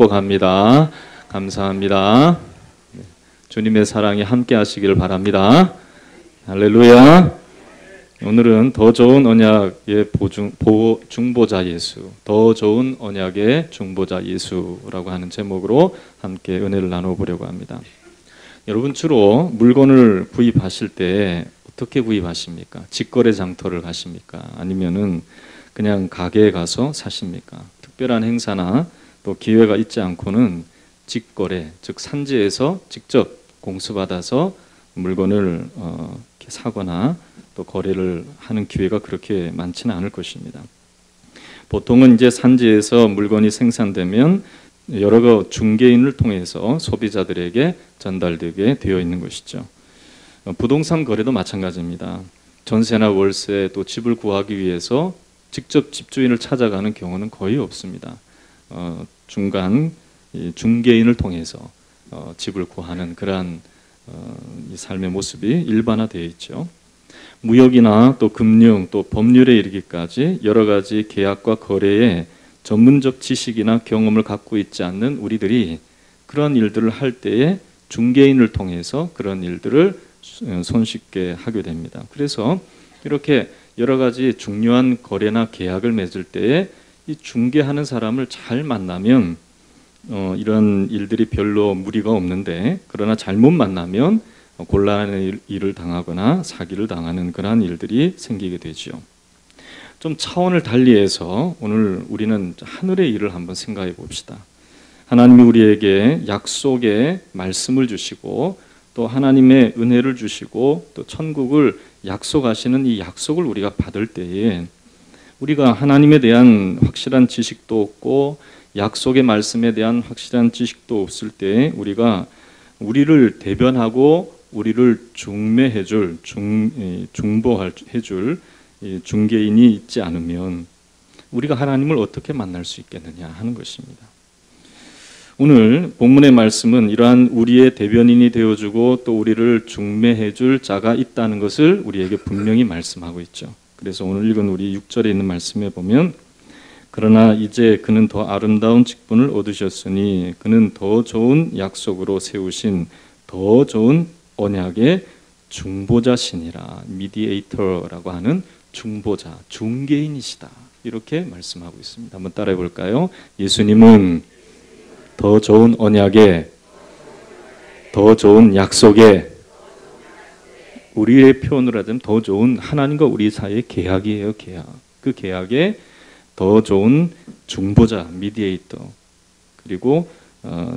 축복합니다. 감사합니다. 주님의 사랑이 함께 하시기를 바랍니다. 할렐루야. 오늘은 더 좋은 언약의 중보자 예수, 더 좋은 언약의 중보자 예수라고 하는 제목으로 함께 은혜를 나눠보려고 합니다. 여러분, 주로 물건을 구입하실 때 어떻게 구입하십니까? 직거래 장터를 가십니까? 아니면은 그냥 가게에 가서 사십니까? 특별한 행사나 또 기회가 있지 않고는 직거래, 즉 산지에서 직접 공수받아서 물건을 사거나 또 거래를 하는 기회가 그렇게 많지는 않을 것입니다. 보통은 이제 산지에서 물건이 생산되면 여러 중개인을 통해서 소비자들에게 전달되게 되어 있는 것이죠. 부동산 거래도 마찬가지입니다. 전세나 월세 또 집을 구하기 위해서 직접 집주인을 찾아가는 경우는 거의 없습니다. 중간 중개인을 통해서 집을 구하는 그러한 이 삶의 모습이 일반화되어 있죠. 무역이나 또 금융 또 법률에 이르기까지 여러 가지 계약과 거래에 전문적 지식이나 경험을 갖고 있지 않는 우리들이 그런 일들을 할 때에 중개인을 통해서 그런 일들을 손쉽게 하게 됩니다. 그래서 이렇게 여러 가지 중요한 거래나 계약을 맺을 때에 이 중개하는 사람을 잘 만나면 이런 일들이 별로 무리가 없는데, 그러나 잘못 만나면 곤란한 일을 당하거나 사기를 당하는 그러한 일들이 생기게 되죠. 좀 차원을 달리해서 오늘 우리는 하늘의 일을 한번 생각해 봅시다. 하나님이 우리에게 약속의 말씀을 주시고 또 하나님의 은혜를 주시고 또 천국을 약속하시는 이 약속을 우리가 받을 때에 우리가 하나님에 대한 확실한 지식도 없고 약속의 말씀에 대한 확실한 지식도 없을 때 우리가 우리를 대변하고 우리를 중매해줄, 중보해줄 중개인이 있지 않으면 우리가 하나님을 어떻게 만날 수 있겠느냐 하는 것입니다. 오늘 본문의 말씀은 이러한 우리의 대변인이 되어주고 또 우리를 중매해줄 자가 있다는 것을 우리에게 분명히 말씀하고 있죠. 그래서 오늘 읽은 우리 6절에 있는 말씀에 보면, 그러나 이제 그는 더 아름다운 직분을 얻으셨으니 그는 더 좋은 약속으로 세우신 더 좋은 언약의 중보자시니라. 미디에이터라고 하는 중보자, 중개인이시다. 이렇게 말씀하고 있습니다. 한번 따라해 볼까요? 예수님은 더 좋은 언약에, 더 좋은 약속에, 우리의 표현으로 하자면 더 좋은 하나님과 우리 사이의 계약이에요. 계약. 그 계약에 더 좋은 중보자, 미디에이터, 그리고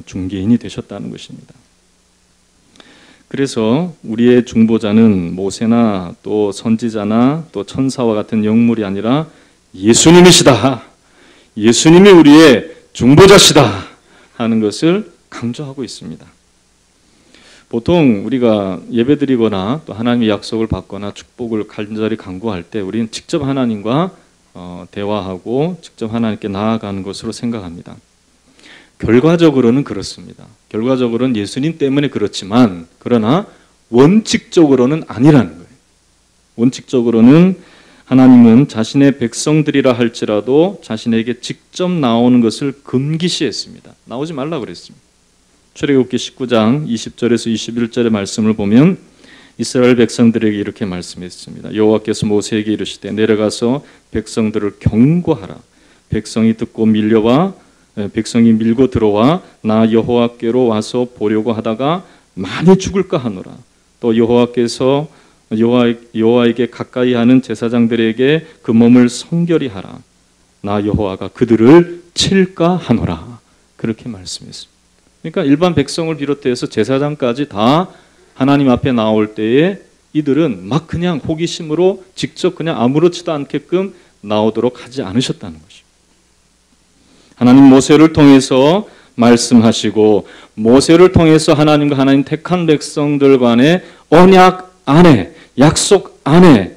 중개인이 되셨다는 것입니다. 그래서 우리의 중보자는 모세나 또 선지자나 또 천사와 같은 영물이 아니라 예수님이시다. 예수님이 우리의 중보자시다 하는 것을 강조하고 있습니다. 보통 우리가 예배드리거나 또 하나님의 약속을 받거나 축복을 간절히 간구할 때 우리는 직접 하나님과 대화하고 직접 하나님께 나아가는 것으로 생각합니다. 결과적으로는 그렇습니다. 결과적으로는 예수님 때문에 그렇지만, 그러나 원칙적으로는 아니라는 거예요. 원칙적으로는 하나님은 자신의 백성들이라 할지라도 자신에게 직접 나오는 것을 금기시했습니다. 나오지 말라 그랬습니다. 출애굽기 19장 20절에서 21절의 말씀을 보면 이스라엘 백성들에게 이렇게 말씀했습니다. 여호와께서 모세에게 이르시되 내려가서 백성들을 경고하라. 백성이 듣고 백성이 밀고 들어와 나 여호와께로 와서 보려고 하다가 많이 죽을까 하노라. 또 여호와께서 여호와에게 가까이 하는 제사장들에게 그 몸을 성결히 하라. 나 여호와가 그들을 칠까 하노라. 그렇게 말씀했습니다. 그러니까 일반 백성을 비롯해서 제사장까지 다 하나님 앞에 나올 때에 이들은 막 그냥 호기심으로 직접 그냥 아무렇지도 않게끔 나오도록 하지 않으셨다는 것입니다. 하나님 모세를 통해서 말씀하시고 모세를 통해서 하나님과 하나님 택한 백성들 간의 언약 안에, 약속 안에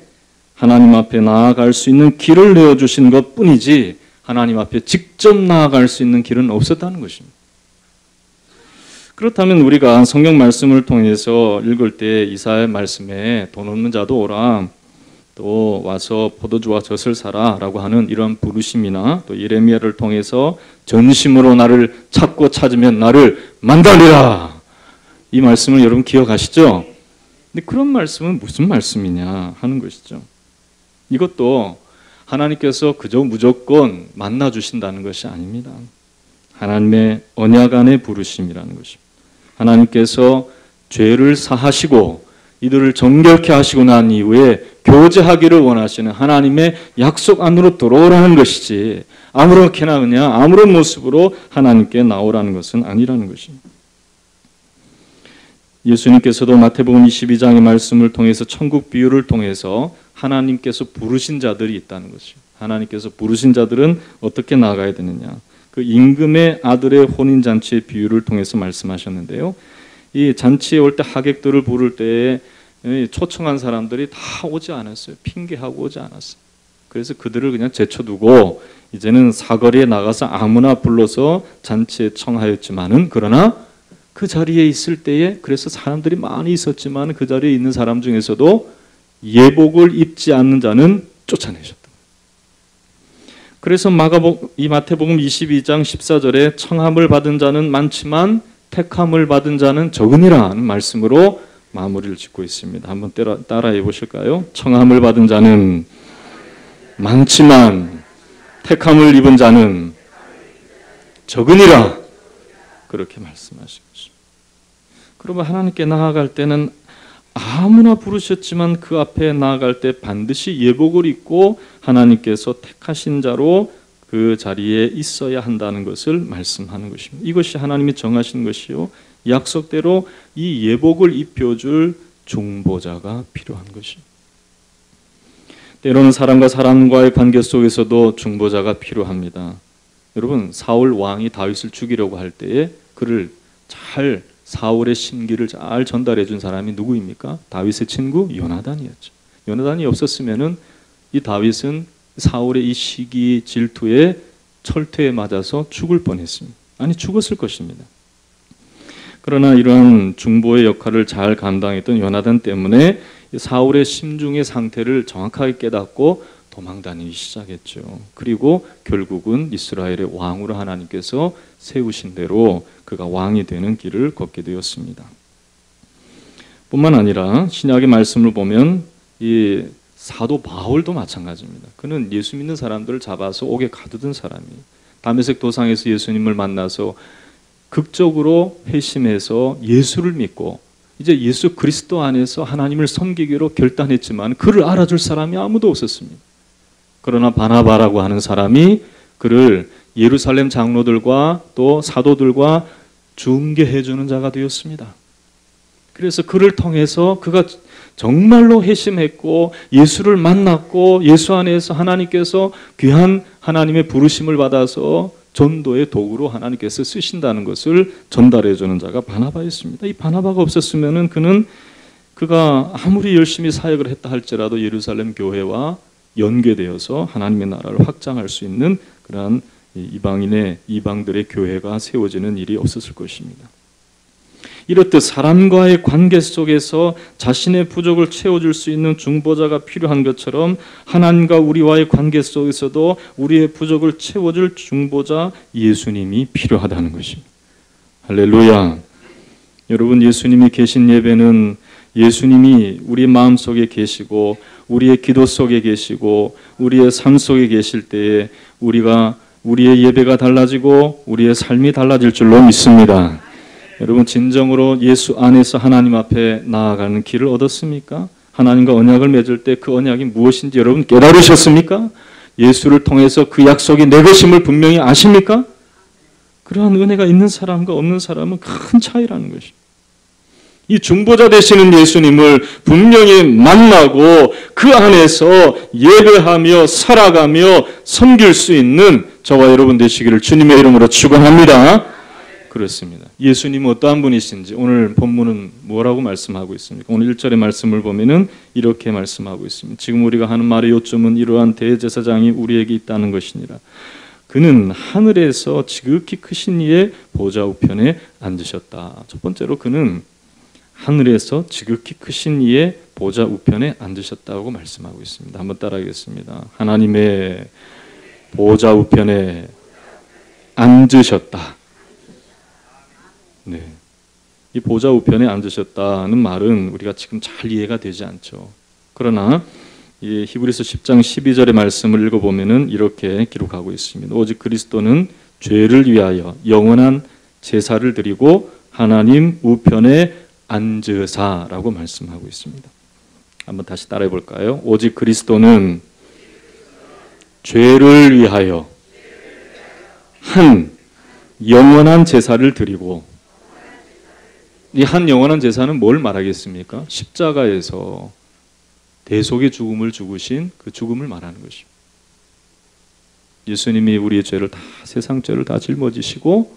하나님 앞에 나아갈 수 있는 길을 내어주신 것뿐이지 하나님 앞에 직접 나아갈 수 있는 길은 없었다는 것입니다. 그렇다면 우리가 성경 말씀을 통해서 읽을 때 이사야 말씀에 돈 없는 자도 오라, 또 와서 포도주와 젖을 사라라고 하는 이러한 부르심이나 또 예레미야를 통해서 전심으로 나를 찾고 찾으면 나를 만나리라, 이 말씀을 여러분 기억하시죠? 근데 그런 말씀은 무슨 말씀이냐 하는 것이죠. 이것도 하나님께서 그저 무조건 만나 주신다는 것이 아닙니다. 하나님의 언약 안의 부르심이라는 것입니다. 하나님께서 죄를 사하시고 이들을 정결케 하시고 난 이후에 교제하기를 원하시는 하나님의 약속 안으로 들어오라는 것이지, 아무렇게나 그냥 아무런 모습으로 하나님께 나오라는 것은 아니라는 것입니다. 예수님께서도 마태복음 22장의 말씀을 통해서 천국 비유를 통해서 하나님께서 부르신 자들이 있다는 것이죠. 하나님께서 부르신 자들은 어떻게 나아가야 되느냐, 그 임금의 아들의 혼인잔치의 비유를 통해서 말씀하셨는데요. 이 잔치에 올 때 하객들을 부를 때에 초청한 사람들이 다 오지 않았어요. 핑계하고 오지 않았어요. 그래서 그들을 그냥 제쳐두고 이제는 사거리에 나가서 아무나 불러서 잔치에 청하였지만은, 그러나 그 자리에 있을 때에, 그래서 사람들이 많이 있었지만 그 자리에 있는 사람 중에서도 예복을 입지 않는 자는 쫓아내셨다. 그래서 이 마태복음 22장 14절에 청함을 받은 자는 많지만 택함을 받은 자는 적으니라는 말씀으로 마무리를 짓고 있습니다. 한번 따라해 보실까요? 청함을 받은 자는 많지만 택함을 입은 자는 적으니라, 그렇게 말씀하신 것입니다. 그러면 하나님께 나아갈 때는 아무나 부르셨지만 그 앞에 나아갈 때 반드시 예복을 입고 하나님께서 택하신 자로 그 자리에 있어야 한다는 것을 말씀하는 것입니다. 이것이 하나님이 정하신 것이요, 약속대로 이 예복을 입혀줄 중보자가 필요한 것입니다. 때로는 사람과 사람과의 관계 속에서도 중보자가 필요합니다. 여러분, 사울 왕이 다윗을 죽이려고 할 때에 그를 잘, 사울의 심기를 잘 전달해 준 사람이 누구입니까? 다윗의 친구 요나단이었죠. 요나단이 없었으면은 이 다윗은 사울의 이 시기 질투에 철퇴에 맞아서 죽을 뻔했습니다. 아니, 죽었을 것입니다. 그러나 이러한 중보의 역할을 잘 감당했던 요나단 때문에 사울의 심중의 상태를 정확하게 깨닫고 도망다니기 시작했죠. 그리고 결국은 이스라엘의 왕으로 하나님께서 세우신 대로 그가 왕이 되는 길을 걷게 되었습니다. 뿐만 아니라 신약의 말씀을 보면 이 사도 바울도 마찬가지입니다. 그는 예수 믿는 사람들을 잡아서 옥에 가두던 사람이에요. 다메섹 도상에서 예수님을 만나서 극적으로 회심해서 예수를 믿고 이제 예수 그리스도 안에서 하나님을 섬기기로 결단했지만 그를 알아줄 사람이 아무도 없었습니다. 그러나 바나바라고 하는 사람이 그를 예루살렘 장로들과 또 사도들과 중개해 주는 자가 되었습니다. 그래서 그를 통해서 그가 정말로 회심했고 예수를 만났고 예수 안에서 하나님께서 귀한 하나님의 부르심을 받아서 전도의 도구로 하나님께서 쓰신다는 것을 전달해 주는 자가 바나바였습니다. 이 바나바가 없었으면은 그가 아무리 열심히 사역을 했다 할지라도 예루살렘 교회와 연계되어서 하나님의 나라를 확장할 수 있는 그러한 이방들의 교회가 세워지는 일이 없었을 것입니다. 이렇듯 사람과의 관계 속에서 자신의 부족을 채워줄 수 있는 중보자가 필요한 것처럼 하나님과 우리와의 관계 속에서도 우리의 부족을 채워줄 중보자 예수님이 필요하다는 것입니다. 할렐루야. 여러분, 예수님이 계신 예배는 예수님이 우리 마음속에 계시고 우리의 기도 속에 계시고 우리의 삶 속에 계실 때에 우리의 예배가 달라지고 우리의 삶이 달라질 줄로 믿습니다. 여러분, 진정으로 예수 안에서 하나님 앞에 나아가는 길을 얻었습니까? 하나님과 언약을 맺을 때 그 언약이 무엇인지 여러분 깨달으셨습니까? 예수를 통해서 그 약속이 내 것임을 분명히 아십니까? 그러한 은혜가 있는 사람과 없는 사람은 큰 차이라는 것입니다. 이 중보자 되시는 예수님을 분명히 만나고 그 안에서 예배하며 살아가며 섬길 수 있는 저와 여러분 되시기를 주님의 이름으로 축원합니다. 그렇습니다. 예수님은 어떠한 분이신지 오늘 본문은 뭐라고 말씀하고 있습니까? 오늘 1절의 말씀을 보면은 이렇게 말씀하고 있습니다. 지금 우리가 하는 말의 요점은 이러한 대제사장이 우리에게 있다는 것이니라. 그는 하늘에서 지극히 크신 이의 보좌 우편에 앉으셨다. 첫 번째로 그는 하늘에서 지극히 크신 이의 보좌 우편에 앉으셨다고 말씀하고 있습니다. 한번 따라하겠습니다. 하나님의 보좌 우편에 앉으셨다. 네. 이 보좌 우편에 앉으셨다는 말은 우리가 지금 잘 이해가 되지 않죠. 그러나 이 히브리서 10장 12절의 말씀을 읽어보면은 이렇게 기록하고 있습니다. 오직 그리스도는 죄를 위하여 영원한 제사를 드리고 하나님 우편에 앉으사라고 말씀하고 있습니다. 한번 다시 따라해 볼까요? 오직 그리스도는 죄를 위하여 한 영원한 제사를 드리고, 이 한 영원한 제사는 뭘 말하겠습니까? 십자가에서 대속의 죽음을 죽으신 그 죽음을 말하는 것입니다. 예수님이 우리의 죄를 다, 세상 죄를 다 짊어지시고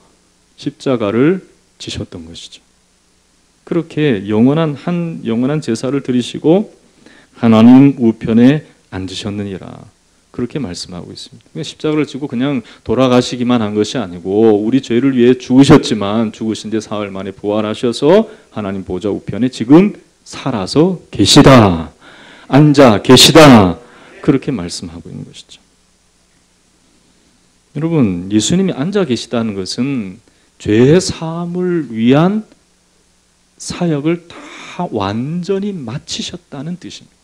십자가를 지셨던 것이죠. 그렇게 영원한 제사를 드리시고 하나님 우편에 앉으셨느니라, 그렇게 말씀하고 있습니다. 십자가를 지고 그냥 돌아가시기만 한 것이 아니고 우리 죄를 위해 죽으셨지만 죽으신 지 사흘 만에 부활하셔서 하나님 보좌 우편에 지금 살아서 계시다, 앉아 계시다, 그렇게 말씀하고 있는 것이죠. 여러분, 예수님이 앉아 계시다는 것은 죄 사함을 위한 사역을 다 완전히 마치셨다는 뜻입니다.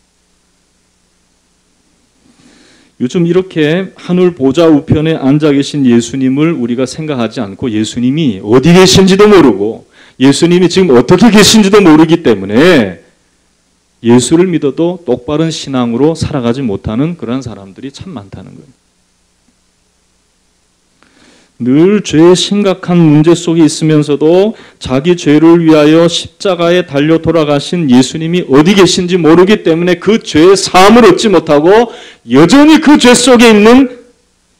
요즘 이렇게 하늘 보좌 우편에 앉아 계신 예수님을 우리가 생각하지 않고 예수님이 어디 계신지도 모르고 예수님이 지금 어떻게 계신지도 모르기 때문에 예수를 믿어도 똑바른 신앙으로 살아가지 못하는 그런 사람들이 참 많다는 거예요. 늘 죄의 심각한 문제 속에 있으면서도 자기 죄를 위하여 십자가에 달려 돌아가신 예수님이 어디 계신지 모르기 때문에 그 죄의 사함을 얻지 못하고 여전히 그 죄 속에 있는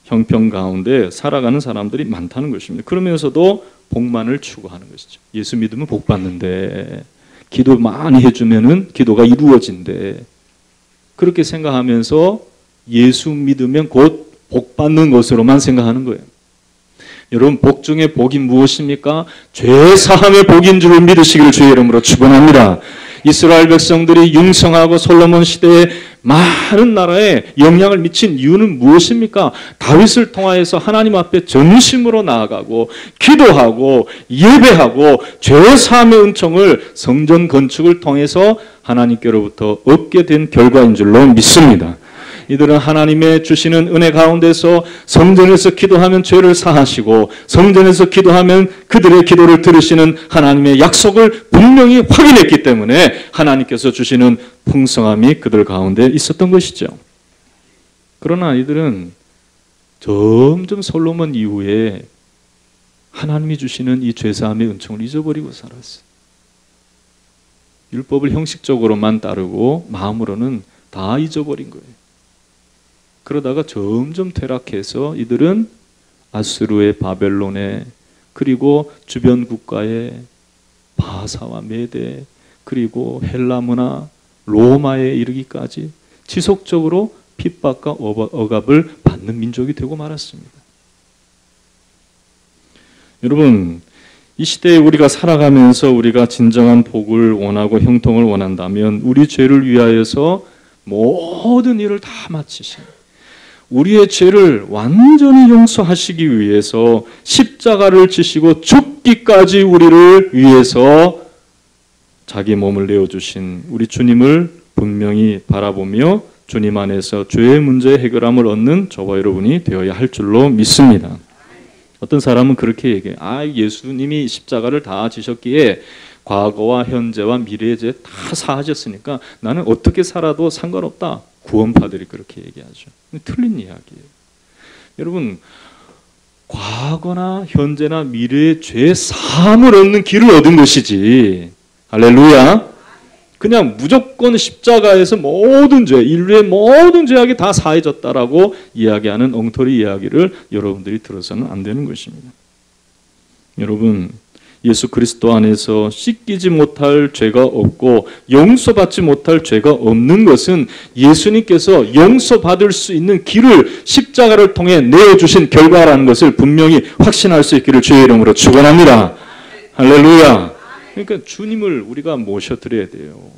형편 가운데 살아가는 사람들이 많다는 것입니다. 그러면서도 복만을 추구하는 것이죠. 예수 믿으면 복 받는데, 기도 많이 해주면은 기도가 이루어진대, 그렇게 생각하면서 예수 믿으면 곧 복 받는 것으로만 생각하는 거예요. 여러분, 복 중에 복이 무엇입니까? 죄 사함의 복인 줄을 믿으시기를 주의 이름으로 축원합니다. 이스라엘 백성들이 융성하고 솔로몬 시대에 많은 나라에 영향을 미친 이유는 무엇입니까? 다윗을 통하여서 하나님 앞에 전심으로 나아가고 기도하고 예배하고 죄 사함의 은총을 성전 건축을 통해서 하나님께로부터 얻게 된 결과인 줄로 믿습니다. 이들은 하나님의 주시는 은혜 가운데서 성전에서 기도하면 죄를 사하시고 성전에서 기도하면 그들의 기도를 들으시는 하나님의 약속을 분명히 확인했기 때문에 하나님께서 주시는 풍성함이 그들 가운데 있었던 것이죠. 그러나 이들은 점점 솔로몬 이후에 하나님이 주시는 이 죄사함의 은총을 잊어버리고 살았어요. 율법을 형식적으로만 따르고 마음으로는 다 잊어버린 거예요. 그러다가 점점 퇴락해서 이들은 아수르의 바벨론에, 그리고 주변 국가의 바사와 메데, 그리고 헬라 문화, 로마에 이르기까지 지속적으로 핍박과 억압을 받는 민족이 되고 말았습니다. 여러분, 이 시대에 우리가 살아가면서 우리가 진정한 복을 원하고 형통을 원한다면 우리 죄를 위하여서 모든 일을 다 마치신, 우리의 죄를 완전히 용서하시기 위해서 십자가를 지시고 죽기까지 우리를 위해서 자기 몸을 내어주신 우리 주님을 분명히 바라보며 주님 안에서 죄의 문제 해결함을 얻는 저와 여러분이 되어야 할 줄로 믿습니다. 어떤 사람은 그렇게 얘기해요. 예수님이 십자가를 다 지셨기에 과거와 현재와 미래의 죄 다 사하셨으니까 나는 어떻게 살아도 상관없다. 구원파들이 그렇게 얘기하죠. 틀린 이야기예요. 여러분, 과거나 현재나 미래의 죄 사함을 얻는 길을 얻은 것이지, 할렐루야, 그냥 무조건 십자가에서 모든 죄, 인류의 모든 죄악이 다 사해졌다라고 이야기하는 엉터리 이야기를 여러분들이 들어서는 안 되는 것입니다. 여러분, 예수 그리스도 안에서 씻기지 못할 죄가 없고 용서받지 못할 죄가 없는 것은 예수님께서 용서받을 수 있는 길을 십자가를 통해 내어주신 결과라는 것을 분명히 확신할 수 있기를 주의 이름으로 축원합니다. 할렐루야. 그러니까 주님을 우리가 모셔드려야 돼요.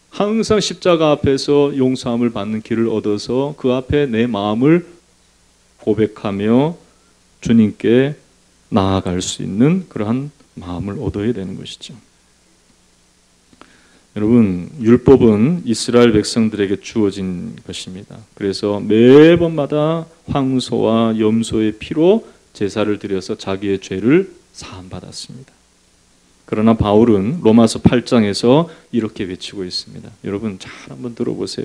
항상 십자가 앞에서 용서함을 받는 길을 얻어서 그 앞에 내 마음을 고백하며 주님께 나아갈 수 있는 그러한 마음을 얻어야 되는 것이죠. 여러분, 율법은 이스라엘 백성들에게 주어진 것입니다. 그래서 매번마다 황소와 염소의 피로 제사를 드려서 자기의 죄를 사함받았습니다. 그러나 바울은 로마서 8장에서 이렇게 외치고 있습니다. 여러분 잘 한번 들어보세요.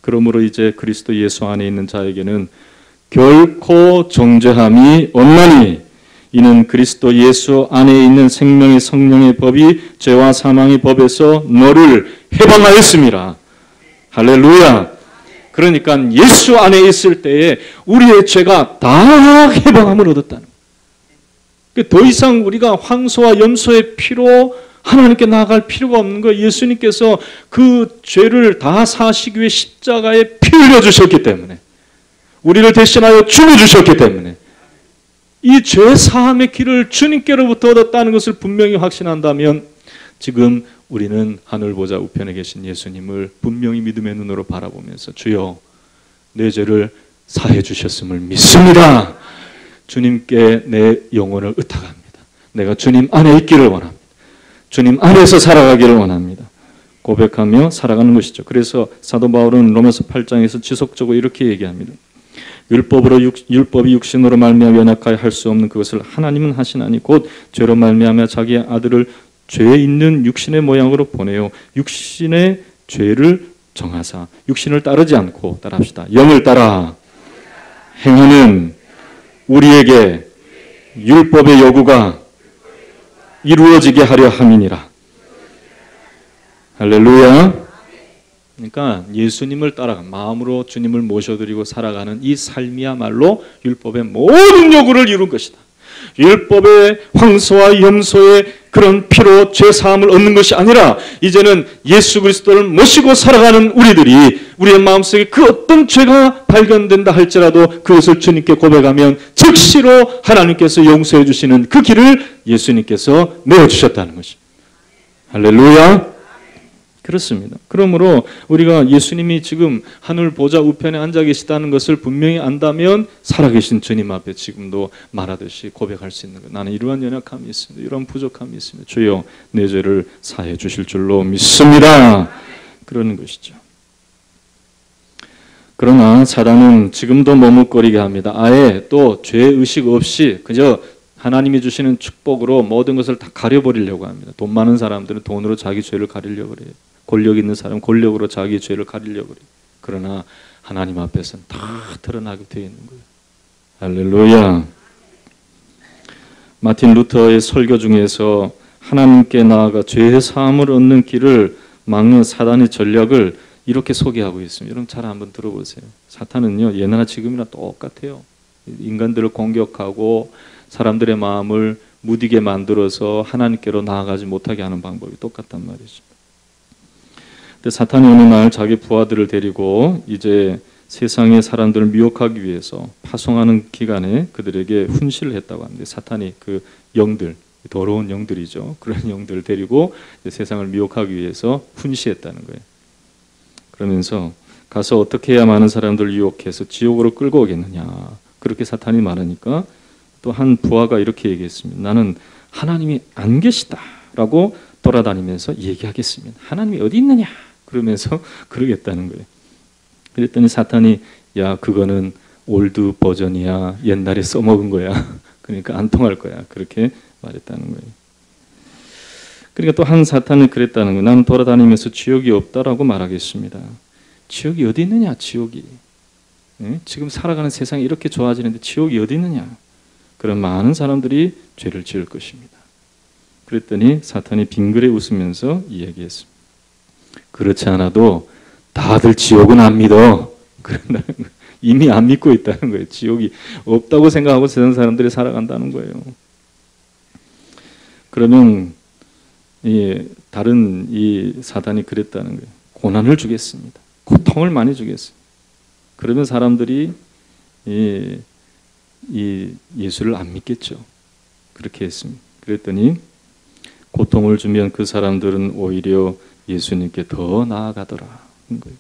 그러므로 이제 그리스도 예수 안에 있는 자에게는 결코 정죄함이 없나니 이는 그리스도 예수 안에 있는 생명의 성령의 법이 죄와 사망의 법에서 너를 해방하였습니다. 할렐루야. 그러니까 예수 안에 있을 때에 우리의 죄가 다 해방함을 얻었다는 거예요. 더 이상 우리가 황소와 염소의 피로 하나님께 나아갈 필요가 없는 거예요. 예수님께서 그 죄를 다 사시기 위해 십자가에 피 흘려주셨기 때문에, 우리를 대신하여 죽어주셨기 때문에 이 죄 사함의 길을 주님께로부터 얻었다는 것을 분명히 확신한다면 지금 우리는 하늘 보좌 우편에 계신 예수님을 분명히 믿음의 눈으로 바라보면서 주여 내 죄를 사해 주셨음을 믿습니다. 주님께 내 영혼을 의탁합니다. 내가 주님 안에 있기를 원합니다. 주님 안에서 살아가기를 원합니다. 고백하며 살아가는 것이죠. 그래서 사도 바울은 로마서 8장에서 지속적으로 이렇게 얘기합니다. 율법이 육신으로 말미암아 연약하여 할 수 없는 그것을 하나님은 하시나니 곧 죄로 말미암아 자기의 아들을 죄 있는 육신의 모양으로 보내요 육신의 죄를 정하사 육신을 따르지 않고 따라합시다. 영을 따라 행하는 우리에게 율법의 요구가 이루어지게 하려 함이니라. 할렐루야. 그러니까 예수님을 따라가 마음으로 주님을 모셔드리고 살아가는 이 삶이야말로 율법의 모든 요구를 이룬 것이다. 율법의 황소와 염소의 그런 피로 죄사함을 얻는 것이 아니라 이제는 예수 그리스도를 모시고 살아가는 우리들이 우리의 마음속에 그 어떤 죄가 발견된다 할지라도 그것을 주님께 고백하면 즉시로 하나님께서 용서해 주시는 그 길을 예수님께서 내어주셨다는 것입니다. 할렐루야. 그렇습니다. 그러므로 우리가 예수님이 지금 하늘 보좌 우편에 앉아 계시다는 것을 분명히 안다면 살아계신 주님 앞에 지금도 말하듯이 고백할 수 있는 것. 나는 이러한 연약함이 있습니다. 이러한 부족함이 있습니다. 주여 내 죄를 사해 주실 줄로 믿습니다. 그러는 것이죠. 그러나 사단은 지금도 머뭇거리게 합니다. 아예 또 죄의식 없이 그저 하나님이 주시는 축복으로 모든 것을 다 가려버리려고 합니다. 돈 많은 사람들은 돈으로 자기 죄를 가리려고 그래요. 권력 있는 사람은 권력으로 자기 죄를 가리려고 그래요. 그러나 하나님 앞에서는 다 드러나게 되어 있는 거예요. 할렐루야. 마틴 루터의 설교 중에서 하나님께 나아가 죄의 사함을 얻는 길을 막는 사단의 전략을 이렇게 소개하고 있습니다. 여러분 잘 한번 들어보세요. 사탄은요 예나나 지금이나 똑같아요. 인간들을 공격하고 사람들의 마음을 무디게 만들어서 하나님께로 나아가지 못하게 하는 방법이 똑같단 말이죠. 근데 사탄이 어느 날 자기 부하들을 데리고 이제 세상의 사람들을 미혹하기 위해서 파송하는 기간에 그들에게 훈시를 했다고 합니다. 사탄이 그 영들, 더러운 영들이죠. 그런 영들을 데리고 세상을 미혹하기 위해서 훈시했다는 거예요. 그러면서 가서 어떻게 해야 많은 사람들을 유혹해서 지옥으로 끌고 오겠느냐. 그렇게 사탄이 말하니까 또 한 부하가 이렇게 얘기했습니다. 나는 하나님이 안 계시다라고 돌아다니면서 얘기하겠습니다. 하나님이 어디 있느냐? 그러면서 그러겠다는 거예요. 그랬더니 사탄이 야 그거는 올드 버전이야. 옛날에 써먹은 거야. 그러니까 안 통할 거야. 그렇게 말했다는 거예요. 그러니까 또 한 사탄은 그랬다는 거예요. 나는 돌아다니면서 지옥이 없다라고 말하겠습니다. 지옥이 어디 있느냐? 지옥이. 네? 지금 살아가는 세상이 이렇게 좋아지는데 지옥이 어디 있느냐? 그런 많은 사람들이 죄를 지을 것입니다. 그랬더니 사탄이 빙그레 웃으면서 이야기했습니다. 그렇지 않아도 다들 지옥은 안 믿어. 그런다는 거예요. 이미 안 믿고 있다는 거예요. 지옥이 없다고 생각하고 세상 사람들이 살아간다는 거예요. 그러면 다른 이 사단이 그랬다는 거예요. 고난을 주겠습니다. 고통을 많이 주겠습니다. 그러면 사람들이 이 예수를 안 믿겠죠. 그렇게 했습니다. 그랬더니 고통을 주면 그 사람들은 오히려 예수님께 더 나아가더라. 거예요.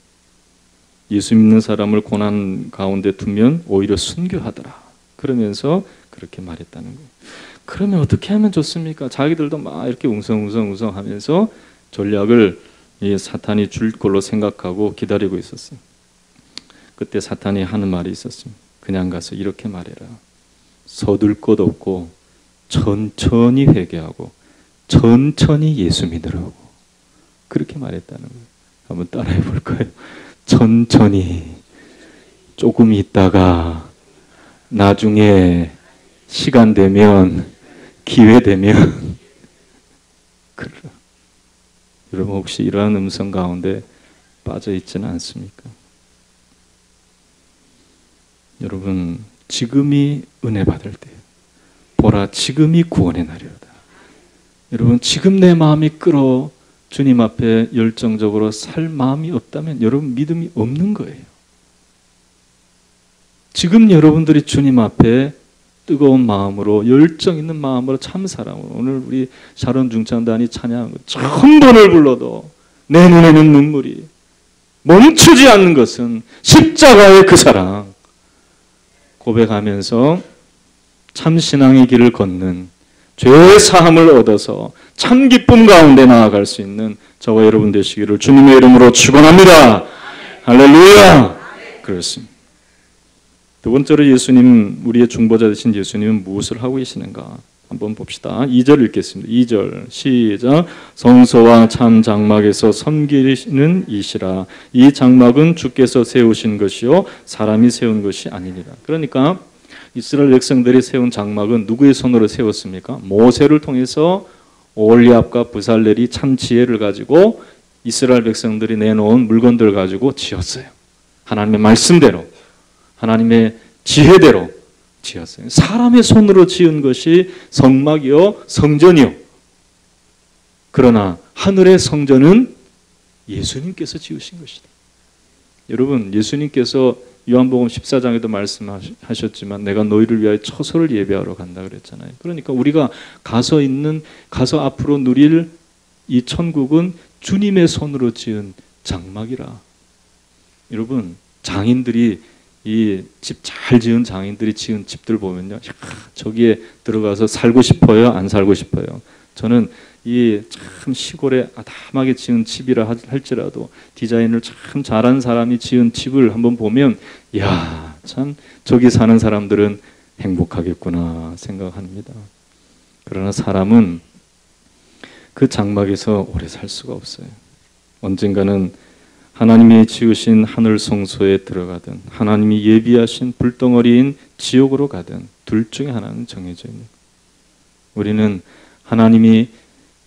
예수 믿는 사람을 고난 가운데 두면 오히려 순교하더라. 그러면서 그렇게 말했다는 거예요. 그러면 어떻게 하면 좋습니까? 자기들도 막 이렇게 웅성웅성 하면서 전략을 이 사탄이 줄 걸로 생각하고 기다리고 있었어요. 그때 사탄이 하는 말이 있었습니다. 그냥 가서 이렇게 말해라. 서둘 것 없고 천천히 회개하고 천천히 예수 믿으라고. 그렇게 말했다는 거예요. 한번 따라해 볼까요? 천천히, 조금 있다가, 나중에 시간 되면, 기회 되면 그래. 여러분 혹시 이러한 음성 가운데 빠져 있지는 않습니까? 여러분 지금이 은혜 받을 때, 보라 지금이 구원의 날이로다. 여러분 지금 내 마음이 끓어 주님 앞에 열정적으로 살 마음이 없다면 여러분 믿음이 없는 거예요. 지금 여러분들이 주님 앞에 뜨거운 마음으로 열정 있는 마음으로 참 사랑으로, 오늘 우리 샤론 중창단이 찬양한 것, 천 번을 불러도 내 눈에는 눈물이 멈추지 않는 것은 십자가의 그 사랑 고백하면서 참 신앙의 길을 걷는, 죄의 사함을 얻어서 참 기쁨 가운데 나아갈 수 있는 저와 여러분 되시기를 주님의 이름으로 축원합니다. 할렐루야. 그렇습니다. 두 번째로 예수님, 우리의 중보자 되신 예수님은 무엇을 하고 계시는가 한번 봅시다. 2절 읽겠습니다. 2절 시작. 성소와 참 장막에서 섬기시는 이시라. 이 장막은 주께서 세우신 것이요 사람이 세운 것이 아니니라. 그러니까 이스라엘 백성들이 세운 장막은 누구의 손으로 세웠습니까? 모세를 통해서 올리압과 부살렐이 참 지혜를 가지고 이스라엘 백성들이 내놓은 물건들을 가지고 지었어요. 하나님의 말씀대로, 하나님의 지혜대로 지었어요. 사람의 손으로 지은 것이 성막이요 성전이요. 그러나 하늘의 성전은 예수님께서 지으신 것이다. 여러분 예수님께서 요한복음 14장에도 말씀하셨지만 내가 너희를 위하여 처소를 예배하러 간다 그랬잖아요. 그러니까 우리가 가서 앞으로 누릴 이 천국은 주님의 손으로 지은 장막이라. 여러분 장인들이 이 집 잘 지은 장인들이 지은 집들 보면요, 저기에 들어가서 살고 싶어요, 안 살고 싶어요? 저는 이 참 시골에 아담하게 지은 집이라 할지라도 디자인을 참 잘한 사람이 지은 집을 한번 보면, 야, 참 저기 사는 사람들은 행복하겠구나 생각합니다. 그러나 사람은 그 장막에서 오래 살 수가 없어요. 언젠가는 하나님이 지으신 하늘 성소에 들어가든 하나님이 예비하신 불덩어리인 지옥으로 가든 둘 중에 하나는 정해져 있는 거예요. 우리는 하나님이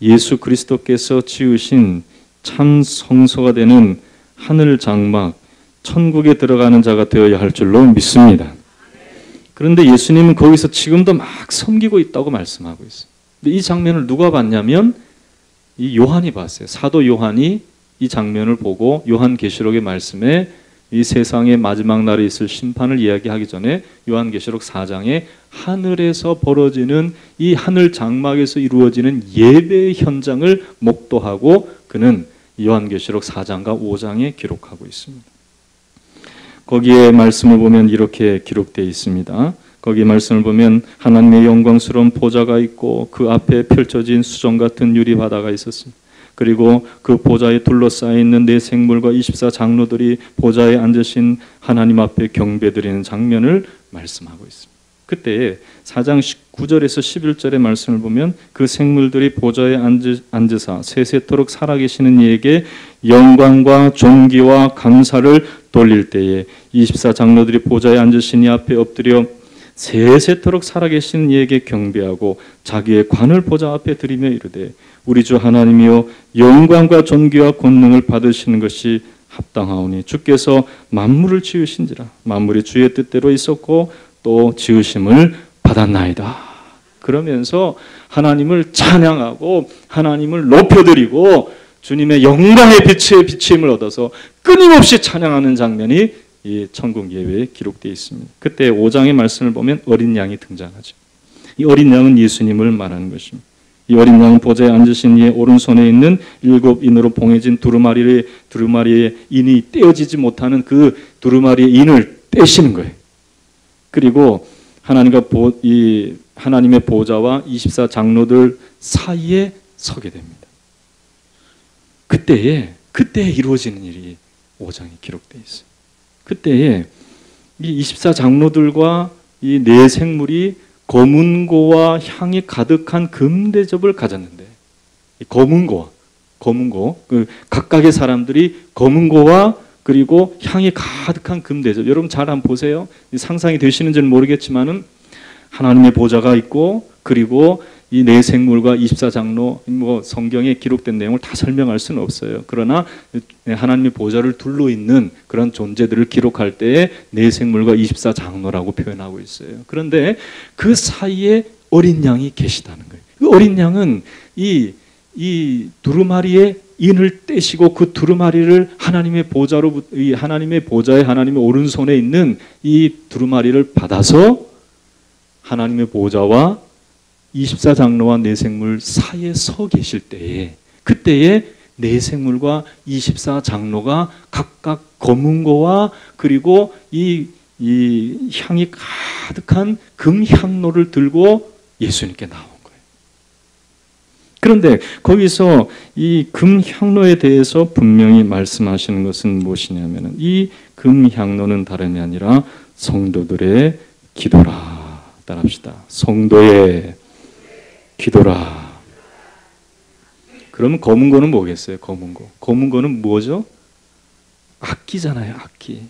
예수 그리스도께서 지으신 참 성소가 되는 하늘 장막, 천국에 들어가는 자가 되어야 할 줄로 믿습니다. 그런데 예수님은 거기서 지금도 막 섬기고 있다고 말씀하고 있어요. 근데 이 장면을 누가 봤냐면 이 요한이 봤어요. 사도 요한이 이 장면을 보고 요한계시록의 말씀에 이 세상의 마지막 날에 있을 심판을 이야기하기 전에 요한계시록 4장에 하늘에서 벌어지는 이 하늘 장막에서 이루어지는 예배의 현장을 목도하고 그는 요한계시록 4장과 5장에 기록하고 있습니다. 거기에 말씀을 보면 이렇게 기록되어 있습니다. 거기 말씀을 보면 하나님의 영광스러운 보좌가 있고 그 앞에 펼쳐진 수정 같은 유리바다가 있었습니다. 그리고 그 보좌에 둘러싸여 있는 네 생물과 24장로들이 보좌에 앉으신 하나님 앞에 경배드리는 장면을 말씀하고 있습니다. 그때 4장 9절에서 11절의 말씀을 보면 그 생물들이 보좌에 앉으사 세세토록 살아계시는 이에게 영광과 존귀와 감사를 돌릴 때에 24장로들이 보좌에 앉으신 이 앞에 엎드려 세세토록 살아계신 이에게 경배하고 자기의 관을 보좌 앞에 드리며 이르되 우리 주 하나님이여 영광과 존귀와 권능을 받으시는 것이 합당하오니 주께서 만물을 지으신지라 만물이 주의 뜻대로 있었고 또 지으심을 받았나이다. 그러면서 하나님을 찬양하고 하나님을 높여드리고 주님의 영광의 빛의 비침을 얻어서 끊임없이 찬양하는 장면이 이 천국 예배에 기록되어 있습니다. 그때 5장의 말씀을 보면 어린 양이 등장하죠. 이 어린 양은 예수님을 말하는 것입니다. 이 어린 양은 보좌에 앉으신 이의 오른손에 있는 7인으로 봉해진 두루마리의 인이 떼어지지 못하는 그 두루마리의 인을 떼시는 거예요. 그리고 하나님의 보좌와 24 장로들 사이에 서게 됩니다. 그때에 이루어지는 일이 5장에 기록되어 있어요. 그때에 이 24 장로들과 이 네 생물이 검은고와 향이 가득한 금대접을 가졌는데, 검은고, 그 각각의 사람들이 검은고와 그리고 향이 가득한 금대접. 여러분 잘 한번 보세요. 상상이 되시는지는 모르겠지만은 하나님의 보좌가 있고, 그리고 이 네 생물과 24 장로, 성경에 기록된 내용을 다 설명할 수는 없어요. 그러나 하나님의 보좌를 둘러 있는 그런 존재들을 기록할 때에 네 생물과 24 장로라고 표현하고 있어요. 그런데 그 사이에 어린 양이 계시다는 거예요. 그 어린 양은 이 두루마리의 인을 떼시고 그 두루마리를 하나님의 보좌에 하나님의 오른손에 있는 이 두루마리를 받아서 하나님의 보좌와 24 장로와 네 생물 사이에 서 계실 때에, 그때에 네 생물과 24 장로가 각각 검은고와 그리고 이 향이 가득한 금향로를 들고 예수님께 나온 거예요. 그런데 거기서 이 금향로에 대해서 분명히 말씀하시는 것은 무엇이냐면은 이 금향로는 다름이 아니라 성도들의 기도라. 따라합시다. 성도의 기도라. 그러면 검은고는 뭐겠어요? 검은고는 뭐죠? 악기잖아요. 악기.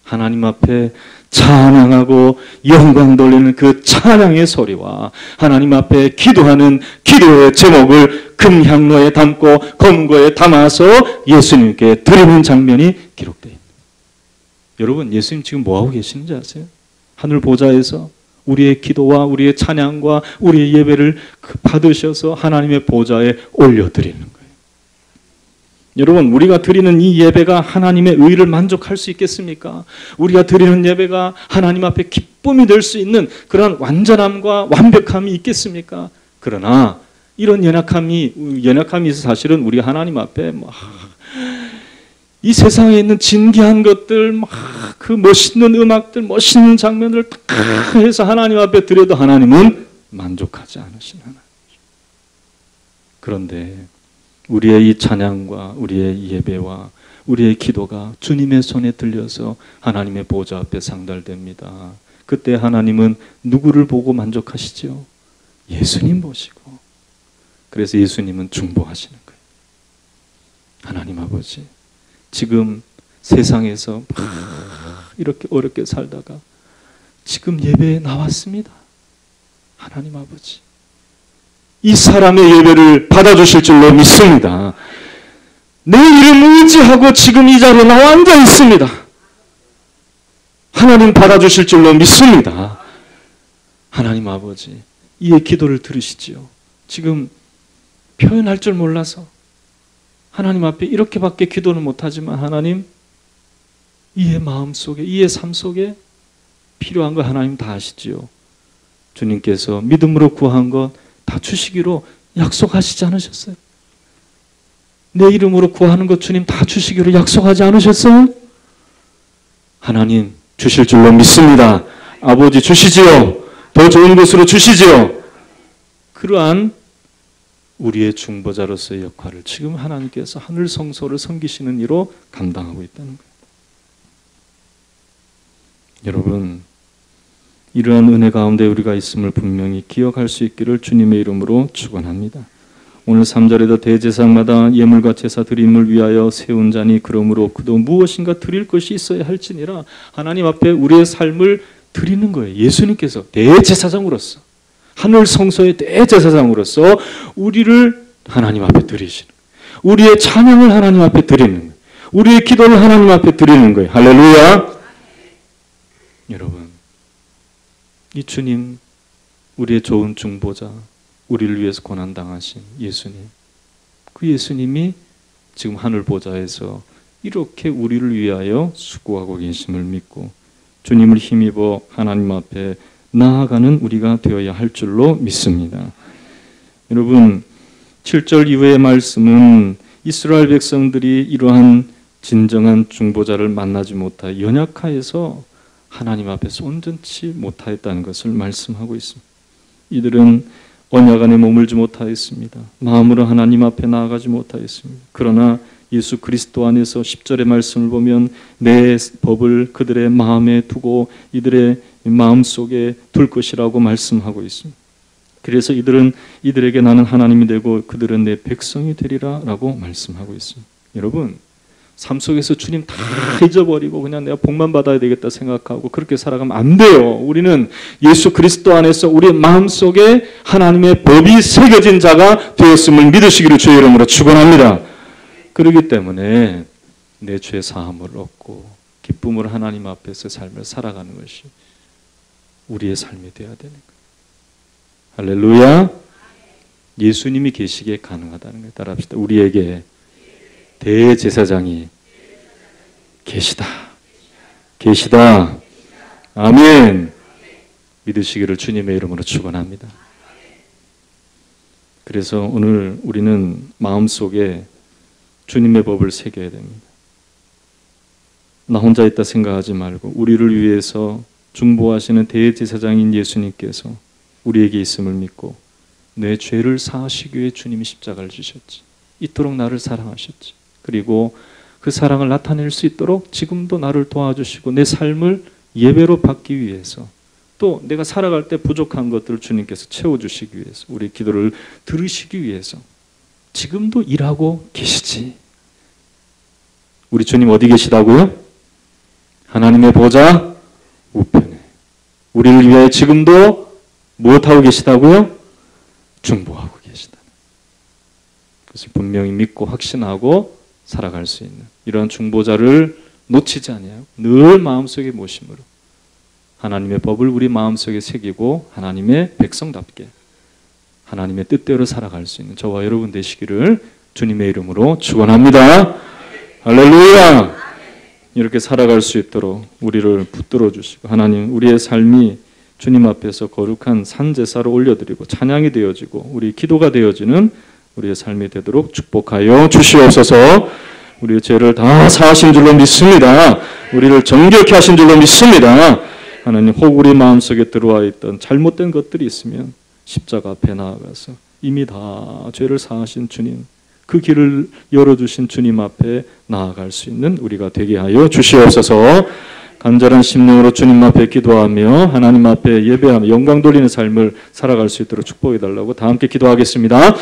하나님 앞에 찬양하고 영광 돌리는 그 찬양의 소리와 하나님 앞에 기도하는 기도의 제목을 금향로에 담고 검은고에 담아서 예수님께 드리는 장면이 기록되어 있습니다. 여러분, 예수님 지금 뭐하고 계시는지 아세요? 하늘 보좌에서 우리의 기도와 우리의 찬양과 우리의 예배를 받으셔서 하나님의 보좌에 올려드리는 거예요. 여러분, 우리가 드리는 이 예배가 하나님의 의를 만족할 수 있겠습니까? 우리가 드리는 예배가 하나님 앞에 기쁨이 될 수 있는 그런 완전함과 완벽함이 있겠습니까? 그러나 이런 연약함이 있어 사실은 우리 하나님 앞에 이 세상에 있는 진귀한 것들, 그 멋있는 음악들, 멋있는 장면을 다 해서 하나님 앞에 드려도 하나님은 만족하지 않으신 하나님. 그런데 우리의 이 찬양과 우리의 예배와 우리의 기도가 주님의 손에 들려서 하나님의 보좌 앞에 상달됩니다. 그때 하나님은 누구를 보고 만족하시죠? 예수님 보시고. 그래서 예수님은 중보하시는 거예요. 하나님 아버지, 지금 세상에서 이렇게 어렵게 살다가 지금 예배에 나왔습니다. 하나님 아버지, 이 사람의 예배를 받아주실 줄로 믿습니다. 내 이름 의지하고 지금 이 자리에 나와 앉아 있습니다. 하나님 받아주실 줄로 믿습니다. 하나님 아버지, 이의 기도를 들으시지요. 지금 표현할 줄 몰라서 하나님 앞에 이렇게밖에 기도는 못하지만 하나님, 이의 마음 속에, 이의 삶 속에 필요한 거 하나님 다 아시지요. 주님께서 믿음으로 구한 것 다 주시기로 약속하시지 않으셨어요? 내 이름으로 구하는 것 주님 다 주시기로 약속하지 않으셨어요? 하나님 주실 줄로 믿습니다. 아버지 주시지요. 더 좋은 곳으로 주시지요. 그러한 우리의 중보자로서의 역할을 지금 하나님께서 하늘 성소를 섬기시는 이로 감당하고 있다는 거예요. 여러분, 이러한 은혜 가운데 우리가 있음을 분명히 기억할 수 있기를 주님의 이름으로 축원합니다. 오늘 3절에도 대제사장마다 예물과 제사 드림을 위하여 세운 자니 그러므로 그도 무엇인가 드릴 것이 있어야 할지니라. 하나님 앞에 우리의 삶을 드리는 거예요. 예수님께서 대제사장으로서, 하늘 성소의 대제사장으로서 우리를 하나님 앞에 드리시는 거예요. 우리의 찬양을 하나님 앞에 드리는 거예요. 우리의 기도를 하나님 앞에 드리는 거예요. 할렐루야. 여러분, 이 주님, 우리의 좋은 중보자, 우리를 위해서 고난당하신 예수님, 그 예수님이 지금 하늘 보좌에서 이렇게 우리를 위하여 수고하고 계심을 믿고 주님을 힘입어 하나님 앞에 나아가는 우리가 되어야 할 줄로 믿습니다. 여러분 7절 이후의 말씀은 이스라엘 백성들이 이러한 진정한 중보자를 만나지 못하여 연약하여서 하나님 앞에서 온전치 못하였다는 것을 말씀하고 있습니다. 이들은 언약 안에 머물지 못하였습니다. 마음으로 하나님 앞에 나아가지 못하였습니다. 그러나 예수 그리스도 안에서 10절의 말씀을 보면 내 법을 그들의 마음에 두고 이들의 마음속에 둘 것이라고 말씀하고 있습니다. 그래서 이들은 이들에게 나는 하나님이 되고 그들은 내 백성이 되리라 라고 말씀하고 있습니다. 여러분 삶 속에서 주님 다 잊어버리고 그냥 내가 복만 받아야 되겠다 생각하고 그렇게 살아가면 안 돼요. 우리는 예수 그리스도 안에서 우리 마음속에 하나님의 법이 새겨진 자가 되었음을 믿으시기를 주의 이름으로 축원합니다. 그렇기 때문에 내 죄 사함을 얻고 기쁨으로 하나님 앞에서 삶을 살아가는 것이 우리의 삶이 되어야 되는 거예요. 할렐루야. 예수님이 계시기에 가능하다는 거예요. 따라합시다. 우리에게 대제사장이 계시다. 계시다. 아멘. 믿으시기를 주님의 이름으로 축원합니다. 그래서 오늘 우리는 마음속에 주님의 법을 새겨야 됩니다. 나 혼자 있다 생각하지 말고 우리를 위해서 중보하시는 대제사장인 예수님께서 우리에게 있음을 믿고 내 죄를 사하시기 위해 주님이 십자가를 지셨지. 이토록 나를 사랑하셨지. 그리고 그 사랑을 나타낼 수 있도록 지금도 나를 도와주시고 내 삶을 예배로 받기 위해서 또 내가 살아갈 때 부족한 것들을 주님께서 채워주시기 위해서 우리 기도를 들으시기 위해서 지금도 일하고 계시지. 우리 주님 어디 계시다고요? 하나님의 보좌 우편에. 우리를 위하여 지금도 무엇하고 계시다고요? 중보하고 계시다. 그것을 분명히 믿고 확신하고 살아갈 수 있는 이러한 중보자를 놓치지 아니하고 늘 마음속에 모심으로 하나님의 법을 우리 마음속에 새기고 하나님의 백성답게 하나님의 뜻대로 살아갈 수 있는 저와 여러분 되시기를 주님의 이름으로 축원합니다. 할렐루야. 이렇게 살아갈 수 있도록 우리를 붙들어 주시고 하나님 우리의 삶이 주님 앞에서 거룩한 산제사로 올려드리고 찬양이 되어지고 우리 기도가 되어지는 우리의 삶이 되도록 축복하여 주시옵소서. 우리의 죄를 다 사하신 줄로 믿습니다. 우리를 정결케 하신 줄로 믿습니다. 하나님 혹 우리 마음속에 들어와 있던 잘못된 것들이 있으면 십자가 앞에 나아가서 이미 다 죄를 사하신 주님 그 길을 열어주신 주님 앞에 나아갈 수 있는 우리가 되게 하여 주시옵소서. 간절한 심령으로 주님 앞에 기도하며 하나님 앞에 예배하며 영광 돌리는 삶을 살아갈 수 있도록 축복해 달라고 다 함께 기도하겠습니다.